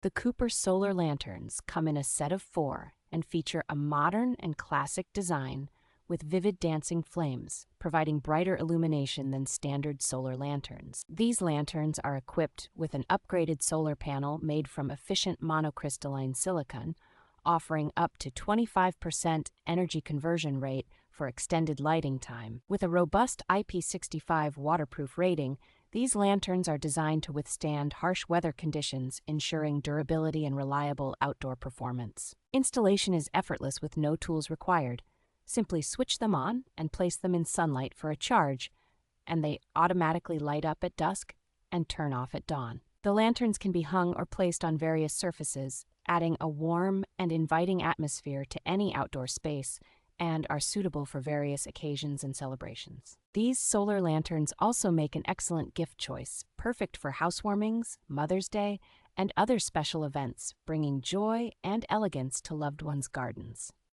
The Cooper Solar Lanterns come in a set of 4 and feature a modern and classic design with vivid dancing flames, providing brighter illumination than standard solar lanterns. These lanterns are equipped with an upgraded solar panel made from efficient monocrystalline silicon, offering up to 25% energy conversion rate for extended lighting time. With a robust IP65 waterproof rating, these lanterns are designed to withstand harsh weather conditions, ensuring durability and reliable outdoor performance. Installation is effortless with no tools required. Simply switch them on and place them in sunlight for a charge, and they automatically light up at dusk and turn off at dawn. The lanterns can be hung or placed on various surfaces, adding a warm and inviting atmosphere to any outdoor space, and are suitable for various occasions and celebrations. These solar lanterns also make an excellent gift choice, perfect for housewarmings, Mother's Day, and other special events, bringing joy and elegance to loved ones' gardens.